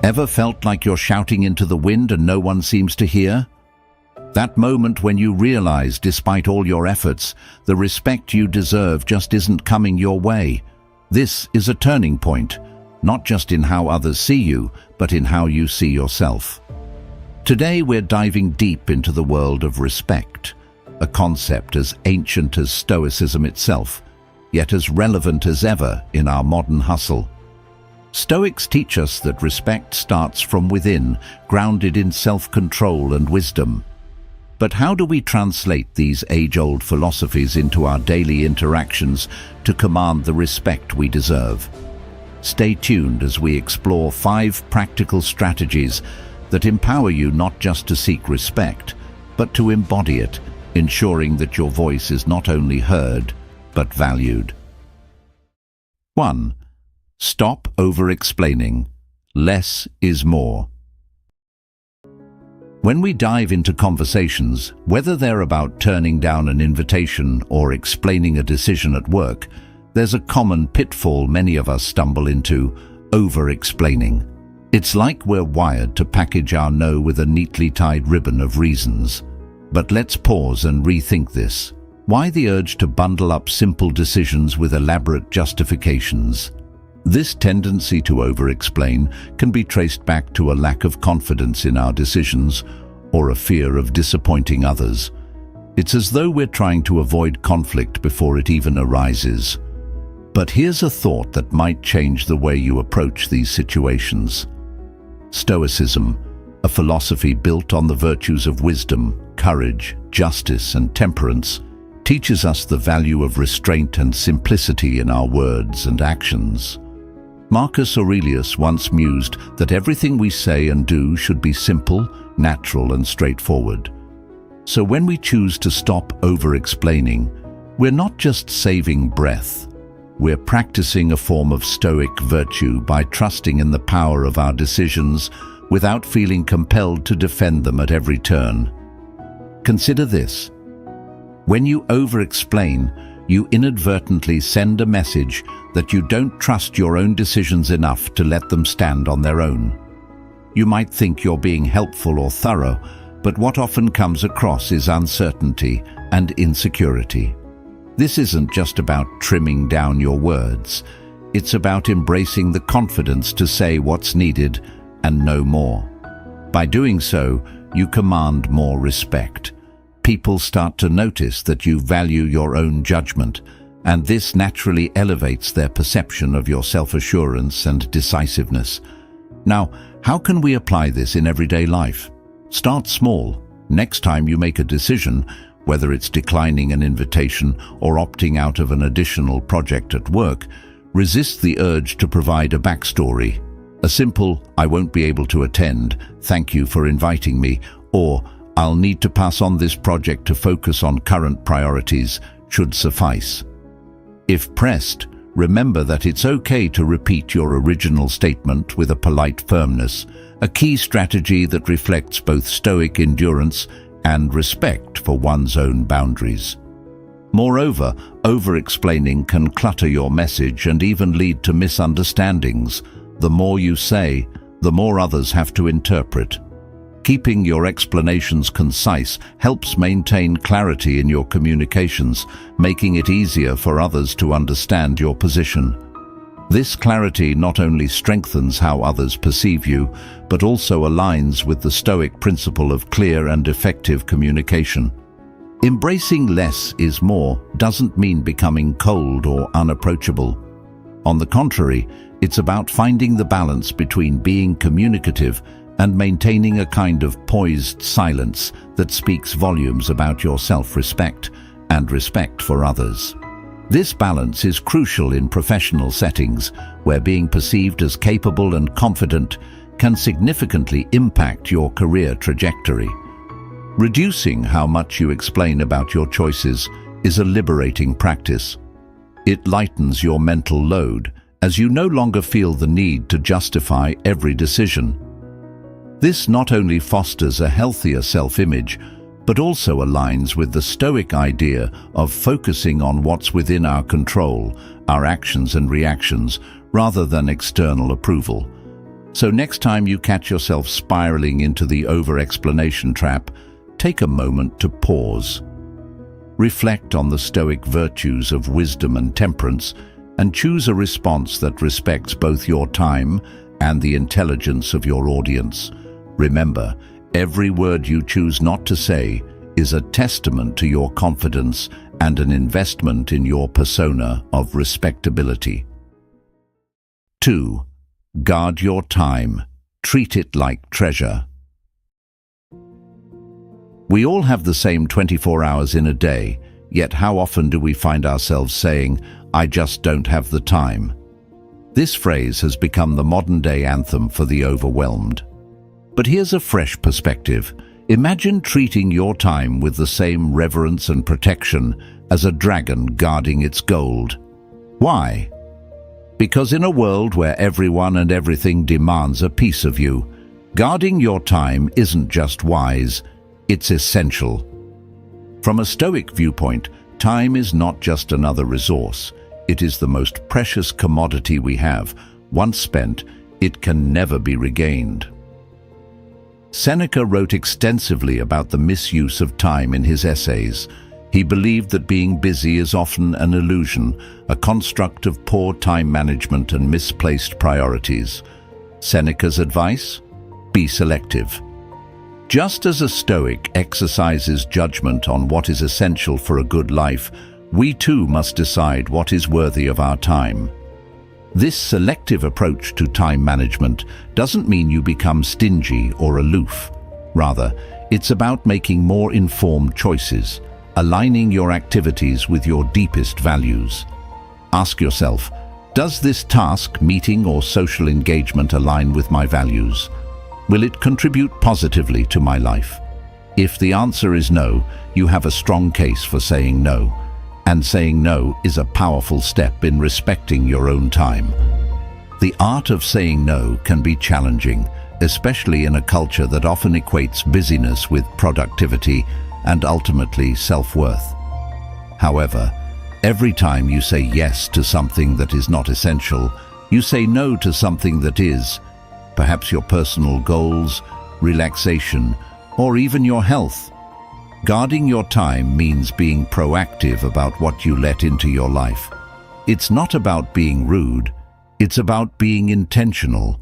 Ever felt like you're shouting into the wind and no one seems to hear? That moment when you realize, despite all your efforts, the respect you deserve just isn't coming your way. This is a turning point, not just in how others see you, but in how you see yourself. Today we're diving deep into the world of respect, a concept as ancient as Stoicism itself, yet as relevant as ever in our modern hustle. Stoics teach us that respect starts from within, grounded in self-control and wisdom. But how do we translate these age-old philosophies into our daily interactions to command the respect we deserve? Stay tuned as we explore 5 practical strategies that empower you not just to seek respect, but to embody it, ensuring that your voice is not only heard, but valued. 1. Stop over-explaining. Less is more. When we dive into conversations, whether they're about turning down an invitation or explaining a decision at work, there's a common pitfall many of us stumble into: over-explaining. It's like we're wired to package our no with a neatly tied ribbon of reasons. But let's pause and rethink this. Why the urge to bundle up simple decisions with elaborate justifications? This tendency to over-explain can be traced back to a lack of confidence in our decisions or a fear of disappointing others. It's as though we're trying to avoid conflict before it even arises. But here's a thought that might change the way you approach these situations. Stoicism, a philosophy built on the virtues of wisdom, courage, justice, and temperance, teaches us the value of restraint and simplicity in our words and actions. Marcus Aurelius once mused that everything we say and do should be simple, natural, and straightforward. So when we choose to stop over-explaining, we're not just saving breath. We're practicing a form of Stoic virtue by trusting in the power of our decisions without feeling compelled to defend them at every turn. Consider this. When you over-explain, you inadvertently send a message that you don't trust your own decisions enough to let them stand on their own. You might think you're being helpful or thorough, but what often comes across is uncertainty and insecurity. This isn't just about trimming down your words. It's about embracing the confidence to say what's needed and no more. By doing so, you command more respect. People start to notice that you value your own judgment, and this naturally elevates their perception of your self-assurance and decisiveness. Now, how can we apply this in everyday life? Start small. Next time you make a decision, whether it's declining an invitation or opting out of an additional project at work, resist the urge to provide a backstory. A simple, "I won't be able to attend, thank you for inviting me," or "I'll need to pass on this project to focus on current priorities," should suffice. If pressed, remember that it's okay to repeat your original statement with a polite firmness, a key strategy that reflects both Stoic endurance and respect for one's own boundaries. Moreover, over-explaining can clutter your message and even lead to misunderstandings. The more you say, the more others have to interpret. Keeping your explanations concise helps maintain clarity in your communications, making it easier for others to understand your position. This clarity not only strengthens how others perceive you, but also aligns with the Stoic principle of clear and effective communication. Embracing less is more doesn't mean becoming cold or unapproachable. On the contrary, it's about finding the balance between being communicative and maintaining a kind of poised silence that speaks volumes about your self-respect and respect for others. This balance is crucial in professional settings, where being perceived as capable and confident can significantly impact your career trajectory. Reducing how much you explain about your choices is a liberating practice. It lightens your mental load, as you no longer feel the need to justify every decision. This not only fosters a healthier self-image, but also aligns with the Stoic idea of focusing on what's within our control, our actions and reactions, rather than external approval. So next time you catch yourself spiraling into the over-explanation trap, take a moment to pause. Reflect on the Stoic virtues of wisdom and temperance, and choose a response that respects both your time and the intelligence of your audience. Remember, every word you choose not to say is a testament to your confidence and an investment in your persona of respectability. 2. Guard your time. Treat it like treasure. We all have the same 24 hours in a day, yet how often do we find ourselves saying, "I just don't have the time"? This phrase has become the modern-day anthem for the overwhelmed. But here's a fresh perspective. Imagine treating your time with the same reverence and protection as a dragon guarding its gold. Why? Because in a world where everyone and everything demands a piece of you, guarding your time isn't just wise, it's essential. From a Stoic viewpoint, time is not just another resource. It is the most precious commodity we have. Once spent, it can never be regained. Seneca wrote extensively about the misuse of time in his essays. He believed that being busy is often an illusion, a construct of poor time management and misplaced priorities. Seneca's advice? Be selective. Just as a Stoic exercises judgment on what is essential for a good life, we too must decide what is worthy of our time. This selective approach to time management doesn't mean you become stingy or aloof. Rather, it's about making more informed choices, aligning your activities with your deepest values. Ask yourself, does this task, meeting, or social engagement align with my values? Will it contribute positively to my life? If the answer is no, you have a strong case for saying no. And saying no is a powerful step in respecting your own time. The art of saying no can be challenging, especially in a culture that often equates busyness with productivity and ultimately self-worth. However, every time you say yes to something that is not essential, you say no to something that is, perhaps your personal goals, relaxation, or even your health. Guarding your time means being proactive about what you let into your life. It's not about being rude, it's about being intentional.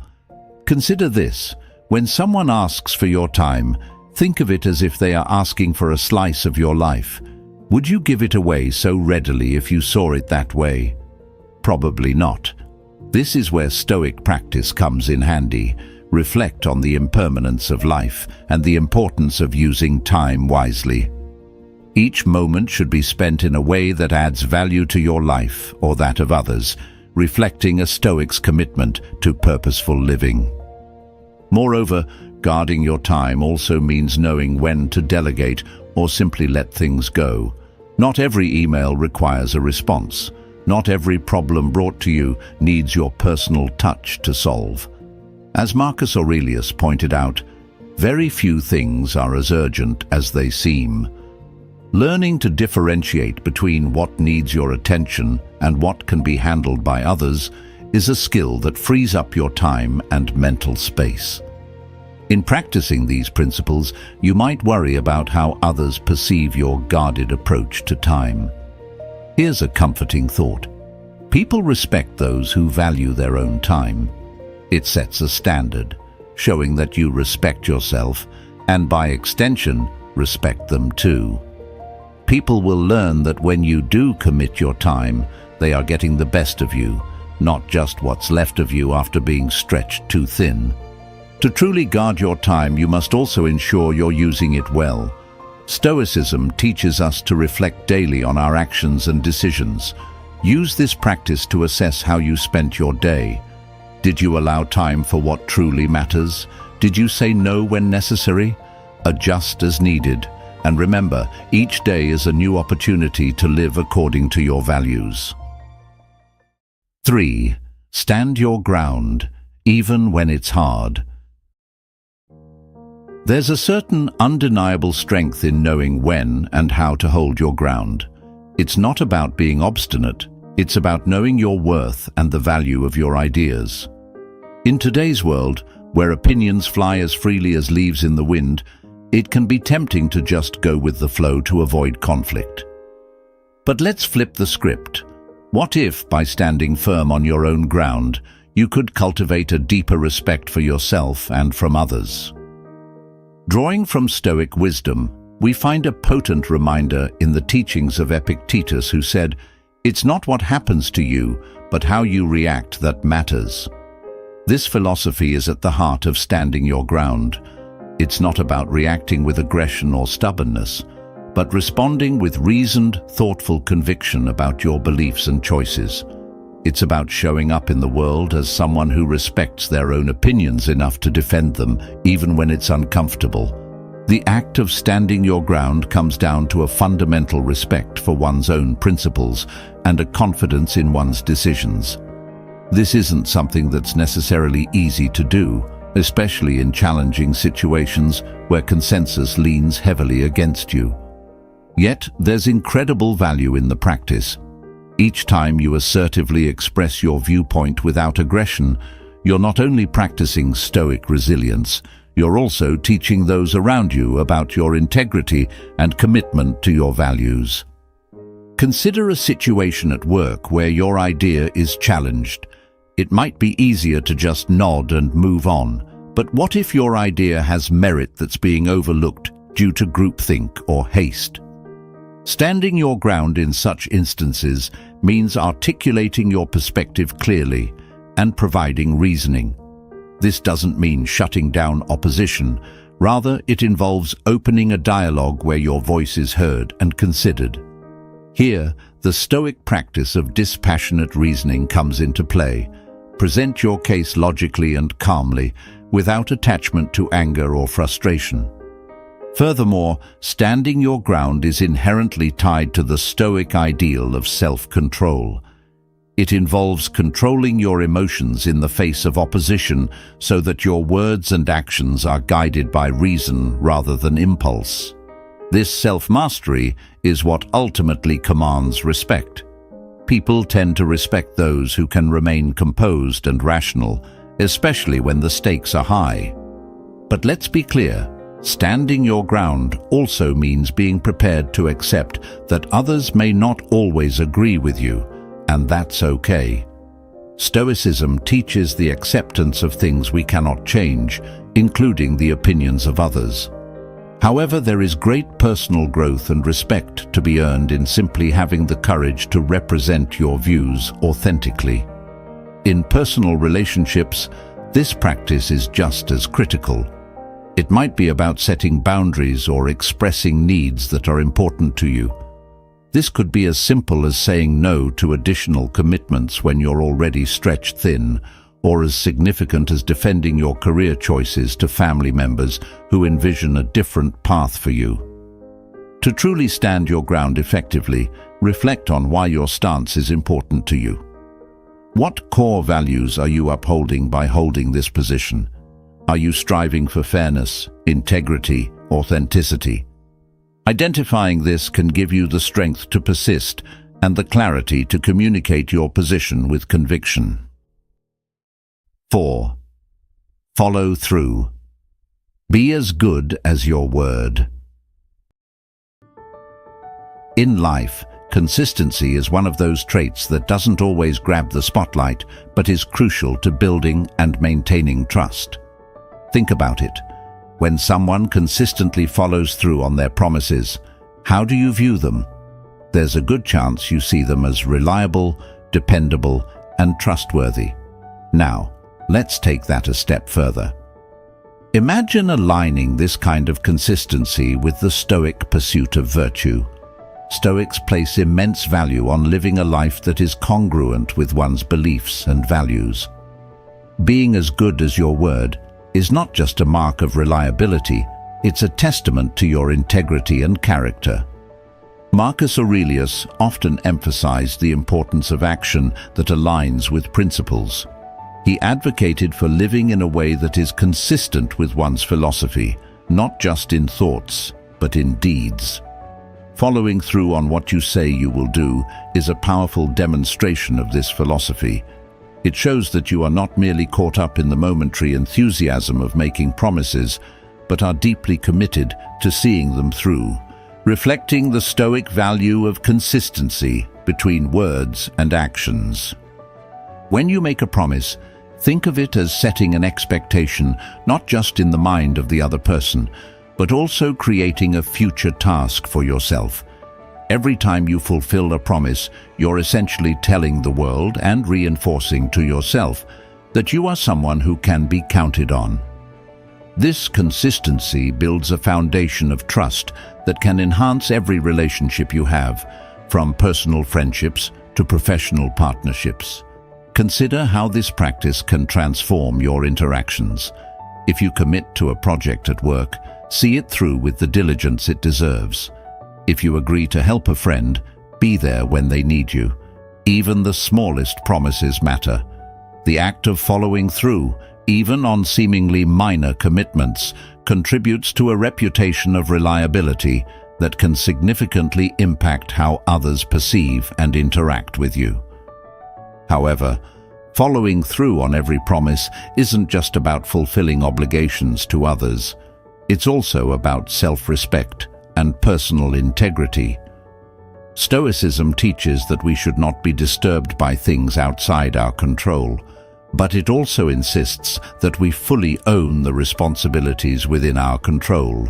Consider this: when someone asks for your time, think of it as if they are asking for a slice of your life. Would you give it away so readily if you saw it that way? Probably not. This is where Stoic practice comes in handy. Reflect on the impermanence of life and the importance of using time wisely. Each moment should be spent in a way that adds value to your life or that of others, reflecting a Stoic's commitment to purposeful living. Moreover, guarding your time also means knowing when to delegate or simply let things go. Not every email requires a response. Not every problem brought to you needs your personal touch to solve. As Marcus Aurelius pointed out, very few things are as urgent as they seem. Learning to differentiate between what needs your attention and what can be handled by others is a skill that frees up your time and mental space. In practicing these principles, you might worry about how others perceive your guarded approach to time. Here's a comforting thought. People respect those who value their own time. It sets a standard, showing that you respect yourself and, by extension, respect them too. People will learn that when you do commit your time, they are getting the best of you, not just what's left of you after being stretched too thin. To truly guard your time, you must also ensure you're using it well. Stoicism teaches us to reflect daily on our actions and decisions. Use this practice to assess how you spent your day. Did you allow time for what truly matters? Did you say no when necessary? Adjust as needed. And remember, each day is a new opportunity to live according to your values. 3. Stand your ground, even when it's hard. There's a certain undeniable strength in knowing when and how to hold your ground. It's not about being obstinate, it's about knowing your worth and the value of your ideas. In today's world, where opinions fly as freely as leaves in the wind, it can be tempting to just go with the flow to avoid conflict. But let's flip the script. What if, by standing firm on your own ground, you could cultivate a deeper respect for yourself and from others? Drawing from Stoic wisdom, we find a potent reminder in the teachings of Epictetus, who said, "It's not what happens to you, but how you react that matters." This philosophy is at the heart of standing your ground. It's not about reacting with aggression or stubbornness, but responding with reasoned, thoughtful conviction about your beliefs and choices. It's about showing up in the world as someone who respects their own opinions enough to defend them, even when it's uncomfortable. The act of standing your ground comes down to a fundamental respect for one's own principles and a confidence in one's decisions. This isn't something that's necessarily easy to do, especially in challenging situations where consensus leans heavily against you. Yet, there's incredible value in the practice. Each time you assertively express your viewpoint without aggression, you're not only practicing Stoic resilience, you're also teaching those around you about your integrity and commitment to your values. Consider a situation at work where your idea is challenged. It might be easier to just nod and move on, but what if your idea has merit that's being overlooked due to groupthink or haste? Standing your ground in such instances means articulating your perspective clearly and providing reasoning. This doesn't mean shutting down opposition. Rather, it involves opening a dialogue where your voice is heard and considered. Here, the Stoic practice of dispassionate reasoning comes into play. Present your case logically and calmly, without attachment to anger or frustration. Furthermore, standing your ground is inherently tied to the Stoic ideal of self-control. It involves controlling your emotions in the face of opposition so that your words and actions are guided by reason rather than impulse. This self-mastery is what ultimately commands respect. People tend to respect those who can remain composed and rational, especially when the stakes are high. But let's be clear, standing your ground also means being prepared to accept that others may not always agree with you, and that's okay. Stoicism teaches the acceptance of things we cannot change, including the opinions of others. However, there is great personal growth and respect to be earned in simply having the courage to represent your views authentically. In personal relationships, this practice is just as critical. It might be about setting boundaries or expressing needs that are important to you. This could be as simple as saying no to additional commitments when you're already stretched thin, or as significant as defending your career choices to family members who envision a different path for you. To truly stand your ground effectively, reflect on why your stance is important to you. What core values are you upholding by holding this position? Are you striving for fairness, integrity, authenticity? Identifying this can give you the strength to persist and the clarity to communicate your position with conviction. 4. Follow through. Be as good as your word. In life, consistency is one of those traits that doesn't always grab the spotlight, but is crucial to building and maintaining trust. Think about it. When someone consistently follows through on their promises, how do you view them? There's a good chance you see them as reliable, dependable, and trustworthy. Now, let's take that a step further. Imagine aligning this kind of consistency with the Stoic pursuit of virtue. Stoics place immense value on living a life that is congruent with one's beliefs and values. Being as good as your word is not just a mark of reliability, it's a testament to your integrity and character. Marcus Aurelius often emphasized the importance of action that aligns with principles. He advocated for living in a way that is consistent with one's philosophy, not just in thoughts, but in deeds. Following through on what you say you will do is a powerful demonstration of this philosophy. It shows that you are not merely caught up in the momentary enthusiasm of making promises, but are deeply committed to seeing them through, reflecting the Stoic value of consistency between words and actions. When you make a promise, think of it as setting an expectation not just in the mind of the other person, but also creating a future task for yourself. Every time you fulfill a promise, you're essentially telling the world and reinforcing to yourself that you are someone who can be counted on. This consistency builds a foundation of trust that can enhance every relationship you have, from personal friendships to professional partnerships. Consider how this practice can transform your interactions. If you commit to a project at work, see it through with the diligence it deserves. If you agree to help a friend, be there when they need you. Even the smallest promises matter. The act of following through, even on seemingly minor commitments, contributes to a reputation of reliability that can significantly impact how others perceive and interact with you. However, following through on every promise isn't just about fulfilling obligations to others. It's also about self-respect and personal integrity. Stoicism teaches that we should not be disturbed by things outside our control, but it also insists that we fully own the responsibilities within our control.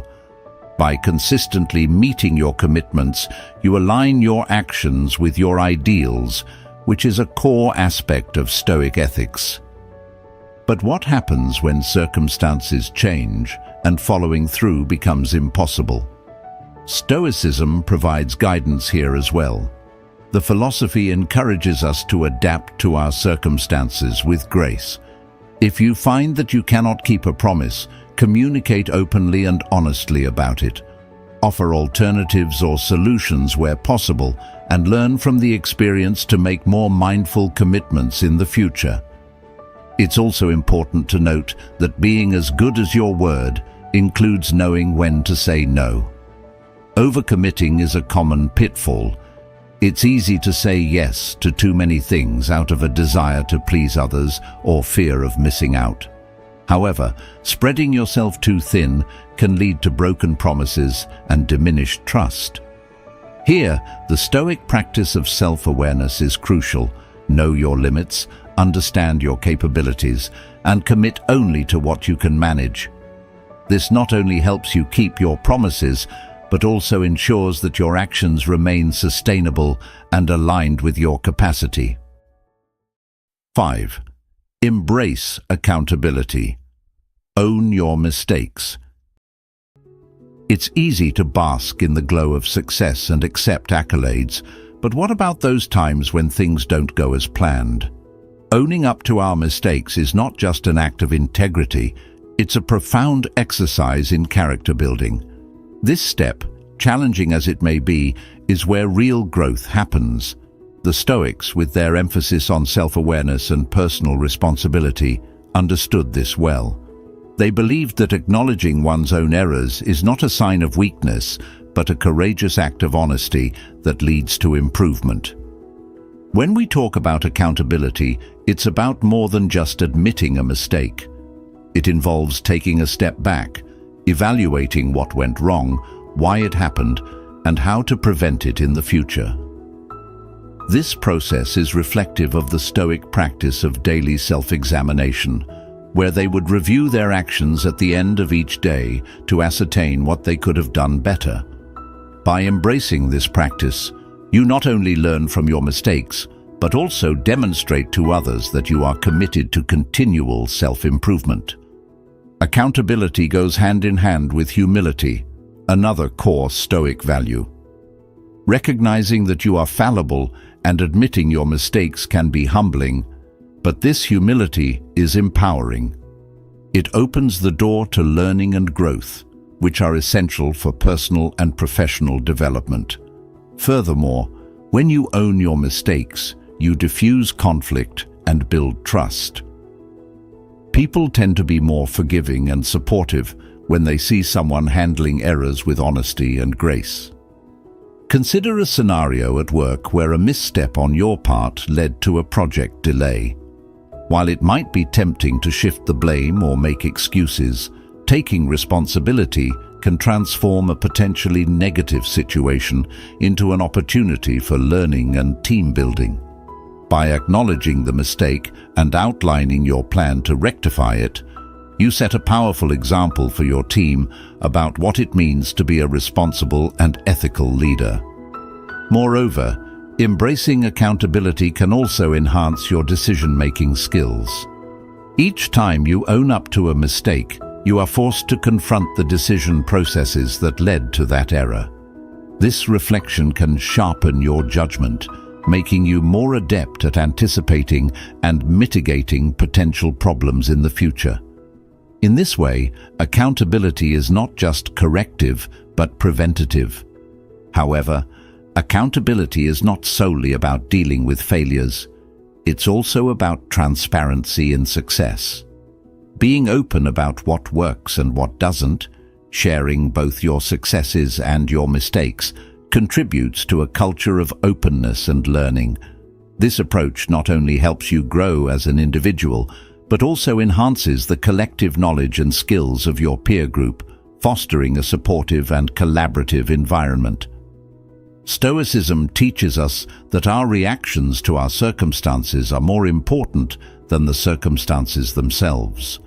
By consistently meeting your commitments, you align your actions with your ideals, which is a core aspect of Stoic ethics. But what happens when circumstances change and following through becomes impossible? Stoicism provides guidance here as well. The philosophy encourages us to adapt to our circumstances with grace. If you find that you cannot keep a promise, communicate openly and honestly about it. Offer alternatives or solutions where possible, and learn from the experience to make more mindful commitments in the future. It's also important to note that being as good as your word includes knowing when to say no. Overcommitting is a common pitfall. It's easy to say yes to too many things out of a desire to please others or fear of missing out. However, spreading yourself too thin can lead to broken promises and diminished trust. Here, the Stoic practice of self-awareness is crucial. Know your limits, understand your capabilities, and commit only to what you can manage. This not only helps you keep your promises, but also ensures that your actions remain sustainable and aligned with your capacity. 5. Embrace accountability. Own your mistakes. It's easy to bask in the glow of success and accept accolades, but what about those times when things don't go as planned? Owning up to our mistakes is not just an act of integrity, it's a profound exercise in character building. This step, challenging as it may be, is where real growth happens. The Stoics, with their emphasis on self-awareness and personal responsibility, understood this well. They believed that acknowledging one's own errors is not a sign of weakness, but a courageous act of honesty that leads to improvement. When we talk about accountability, it's about more than just admitting a mistake. It involves taking a step back, evaluating what went wrong, why it happened, and how to prevent it in the future. This process is reflective of the Stoic practice of daily self-examination, where they would review their actions at the end of each day to ascertain what they could have done better. By embracing this practice, you not only learn from your mistakes, but also demonstrate to others that you are committed to continual self-improvement. Accountability goes hand in hand with humility, another core Stoic value. Recognizing that you are fallible and admitting your mistakes can be humbling, but this humility is empowering. It opens the door to learning and growth, which are essential for personal and professional development. Furthermore, when you own your mistakes, you diffuse conflict and build trust. People tend to be more forgiving and supportive when they see someone handling errors with honesty and grace. Consider a scenario at work where a misstep on your part led to a project delay. While it might be tempting to shift the blame or make excuses, taking responsibility can transform a potentially negative situation into an opportunity for learning and team building. By acknowledging the mistake and outlining your plan to rectify it, you set a powerful example for your team about what it means to be a responsible and ethical leader. Moreover, embracing accountability can also enhance your decision-making skills. Each time you own up to a mistake, you are forced to confront the decision processes that led to that error. This reflection can sharpen your judgment, making you more adept at anticipating and mitigating potential problems in the future. In this way, accountability is not just corrective, but preventative. However, accountability is not solely about dealing with failures. It's also about transparency in success. Being open about what works and what doesn't, sharing both your successes and your mistakes, contributes to a culture of openness and learning. This approach not only helps you grow as an individual, but also enhances the collective knowledge and skills of your peer group, fostering a supportive and collaborative environment. Stoicism teaches us that our reactions to our circumstances are more important than the circumstances themselves.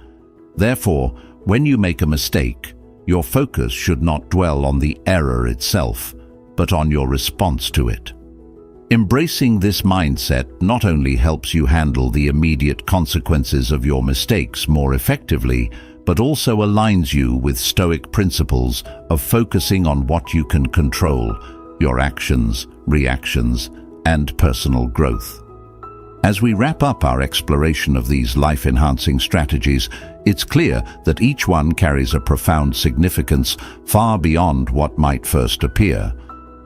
Therefore, when you make a mistake, your focus should not dwell on the error itself, but on your response to it. Embracing this mindset not only helps you handle the immediate consequences of your mistakes more effectively, but also aligns you with Stoic principles of focusing on what you can control, your actions, reactions, and personal growth. As we wrap up our exploration of these life-enhancing strategies, it's clear that each one carries a profound significance far beyond what might first appear.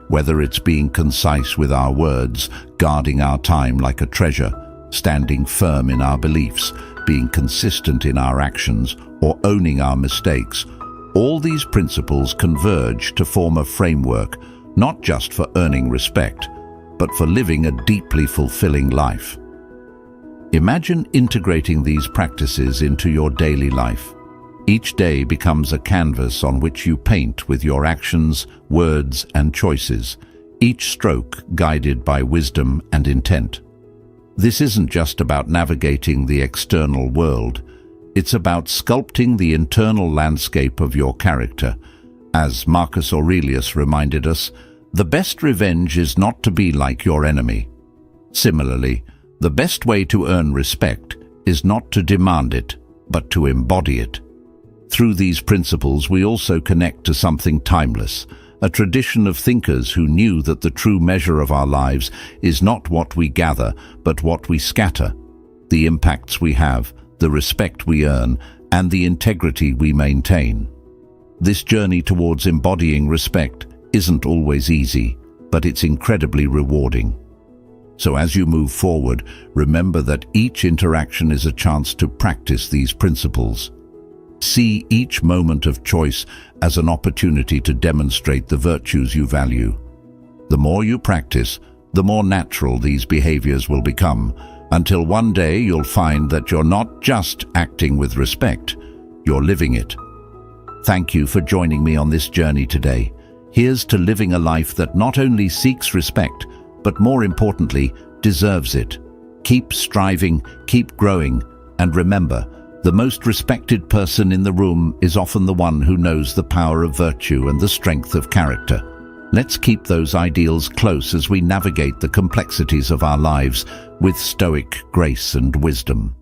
Whether it's being concise with our words, guarding our time like a treasure, standing firm in our beliefs, being consistent in our actions, or owning our mistakes, all these principles converge to form a framework not just for earning respect, but for living a deeply fulfilling life. Imagine integrating these practices into your daily life. Each day becomes a canvas on which you paint with your actions, words, and choices, each stroke guided by wisdom and intent. This isn't just about navigating the external world, it's about sculpting the internal landscape of your character. As Marcus Aurelius reminded us, the best revenge is not to be like your enemy. Similarly, the best way to earn respect is not to demand it, but to embody it. Through these principles, we also connect to something timeless, a tradition of thinkers who knew that the true measure of our lives is not what we gather, but what we scatter, the impacts we have, the respect we earn, and the integrity we maintain. This journey towards embodying respect isn't always easy, but it's incredibly rewarding. So as you move forward, remember that each interaction is a chance to practice these principles. See each moment of choice as an opportunity to demonstrate the virtues you value. The more you practice, the more natural these behaviors will become, until one day you'll find that you're not just acting with respect, you're living it. Thank you for joining me on this journey today. Here's to living a life that not only seeks respect, but more importantly, deserves it. Keep striving, keep growing, and remember, the most respected person in the room is often the one who knows the power of virtue and the strength of character. Let's keep those ideals close as we navigate the complexities of our lives with Stoic grace and wisdom.